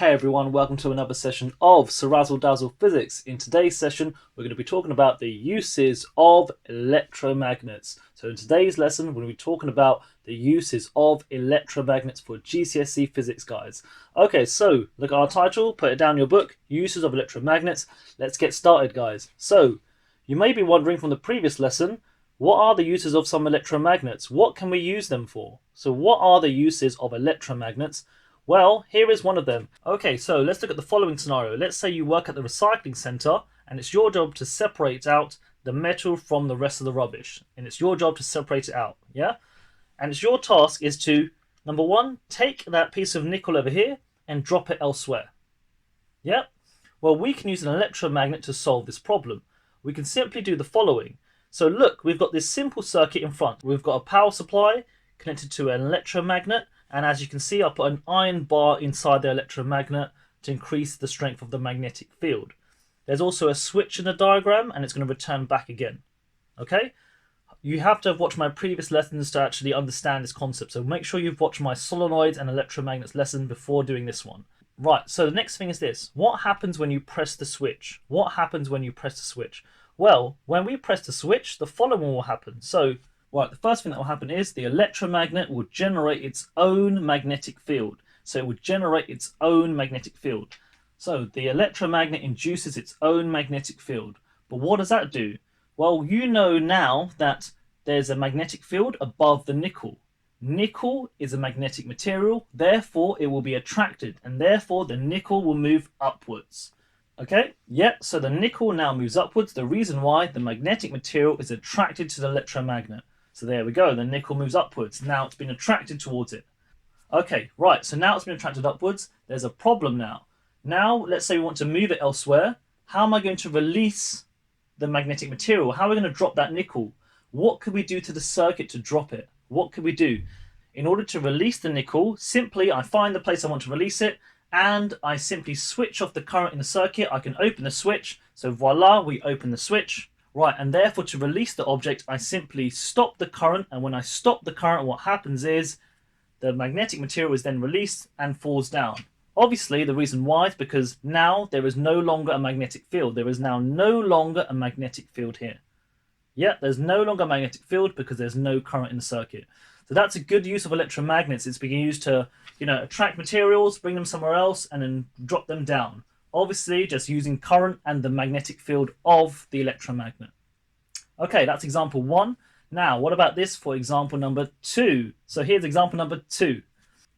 Hey everyone, welcome to another session of CeerazzleDazzlePhysics. In today's session, we're going to be talking about the uses of electromagnets. So in today's lesson, we're going to be talking about the uses of electromagnets for GCSE physics, guys. Okay, so look at our title, put it down in your book, uses of electromagnets. Let's get started, guys. So you may be wondering from the previous lesson, what are the uses of some electromagnets? What can we use them for? So what are the uses of electromagnets? Well, here is one of them. Okay, so let's look at the following scenario. Let's say you work at the recycling center and it's your job to separate out the metal from the rest of the rubbish. And it's your job to separate it out, yeah? And it's your task is to, number one, take that piece of nickel over here and drop it elsewhere. Yeah? Well, we can use an electromagnet to solve this problem. We can simply do the following. So look, we've got this simple circuit in front. We've got a power supply connected to an electromagnet. And as you can see, I put an iron bar inside the electromagnet to increase the strength of the magnetic field. There's also a switch in the diagram, and it's going to return back again. Okay? You have to have watched my previous lessons to actually understand this concept. So make sure you've watched my solenoids and electromagnets lesson before doing this one. Right, so the next thing is this. What happens when you press the switch? What happens when you press the switch? Well, when we press the switch, the following will happen. So right, the first thing that will happen is the electromagnet will generate its own magnetic field. So it will generate its own magnetic field. So the electromagnet induces its own magnetic field. But what does that do? Well, you know now that there's a magnetic field above the nickel. Nickel is a magnetic material, therefore it will be attracted, and therefore the nickel will move upwards. Okay, yeah, so the nickel now moves upwards. The reason why, the magnetic material is attracted to the electromagnet. So there we go, the nickel moves upwards. Now it's been attracted towards it. Okay, right, so now it's been attracted upwards. There's a problem now. Now, let's say we want to move it elsewhere. How am I going to release the magnetic material? How are we going to drop that nickel? What could we do to the circuit to drop it? What could we do? In order to release the nickel, simply I find the place I want to release it, and I simply switch off the current in the circuit. I can open the switch. So voila, we open the switch. Right, and therefore to release the object, I simply stop the current, and when I stop the current, what happens is the magnetic material is then released and falls down. Obviously, the reason why is because now there is no longer a magnetic field. There is now no longer a magnetic field here. Yeah, there's no longer a magnetic field because there's no current in the circuit. So that's a good use of electromagnets. It's being used to, attract materials, bring them somewhere else, and then drop them down. Obviously, just using current and the magnetic field of the electromagnet. Okay, that's example one. Now, what about this for example number two? So here's example number two.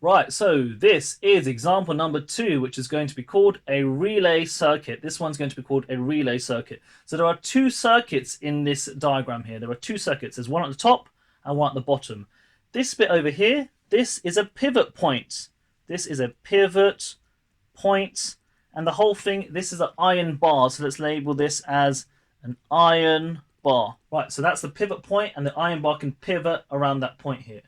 Right, so this is example number two, which is going to be called a relay circuit. This one's going to be called a relay circuit. So there are two circuits in this diagram here. There are two circuits. There's one at the top and one at the bottom. This bit over here, this is a pivot point. This is a pivot point. And the whole thing, this is an iron bar. So let's label this as an iron bar. Right, so that's the pivot point, and the iron bar can pivot around that point here.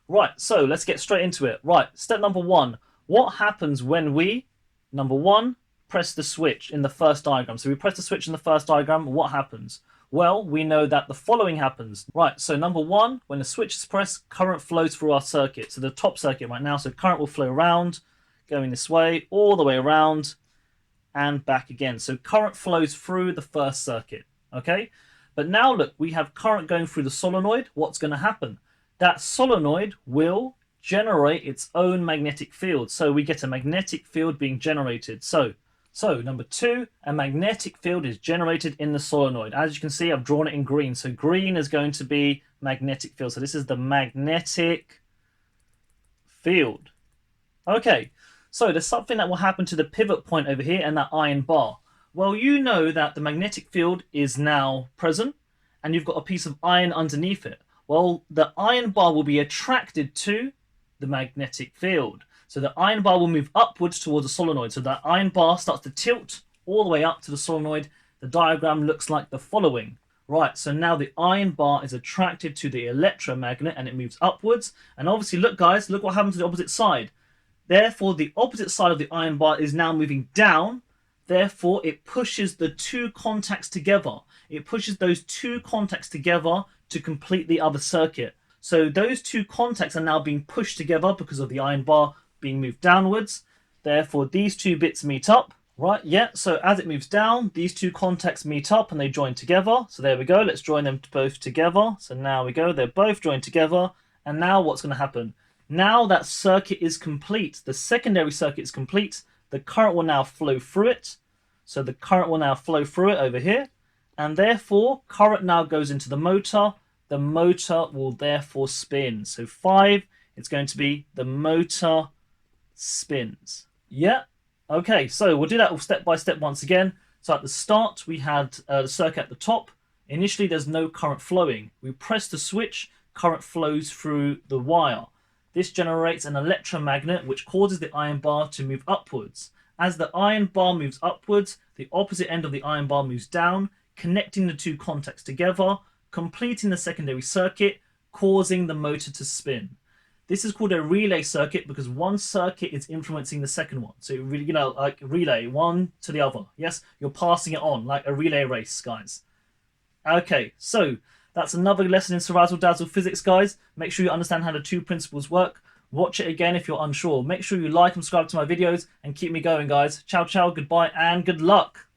Right, so let's get straight into it. Right, step number one. What happens when we, number one, press the switch in the first diagram? So we press the switch in the first diagram, what happens? Well, we know that the following happens. Right, so number one, when the switch is pressed, current flows through our circuit. So the top circuit right now, so current will flow around, going this way, all the way around, and back again. So current flows through the first circuit, okay? But now look, we have current going through the solenoid. What's going to happen? That solenoid will generate its own magnetic field. So we get a magnetic field being generated. So number two, a magnetic field is generated in the solenoid. As you can see, I've drawn it in green. So green is going to be magnetic field. So this is the magnetic field. Okay, so there's something that will happen to the pivot point over here and that iron bar. Well, you know that the magnetic field is now present and you've got a piece of iron underneath it. Well, the iron bar will be attracted to the magnetic field. So the iron bar will move upwards towards the solenoid. So that iron bar starts to tilt all the way up to the solenoid. The diagram looks like the following. Right, so now the iron bar is attracted to the electromagnet and it moves upwards. And obviously, look guys, look what happens to the opposite side. Therefore, the opposite side of the iron bar is now moving down. Therefore, it pushes the two contacts together. It pushes those two contacts together to complete the other circuit. So those two contacts are now being pushed together because of the iron bar being moved downwards. Therefore, these two bits meet up, right? Yeah, so as it moves down, these two contacts meet up and they join together. So there we go. Let's join them both together. So now we go. They're both joined together. And now what's going to happen? Now that circuit is complete. The secondary circuit is complete. The current will now flow through it. So the current will now flow through it over here. And therefore, current now goes into the motor. The motor will therefore spin. So 5, it's going to be the motor spins. Yeah. Okay, so we'll do that step by step once again. So at the start, we had the circuit at the top. Initially, there's no current flowing. We press the switch, current flows through the wire. This generates an electromagnet, which causes the iron bar to move upwards. As the iron bar moves upwards, the opposite end of the iron bar moves down, connecting the two contacts together, completing the secondary circuit, causing the motor to spin. This is called a relay circuit because one circuit is influencing the second one. So, you know, like relay, one to the other. Yes, you're passing it on like a relay race, guys. Okay, so that's another lesson in CeerazzleDazzle Physics, guys. Make sure you understand how the two principles work. Watch it again if you're unsure. Make sure you like and subscribe to my videos and keep me going, guys. Ciao, ciao, goodbye, and good luck.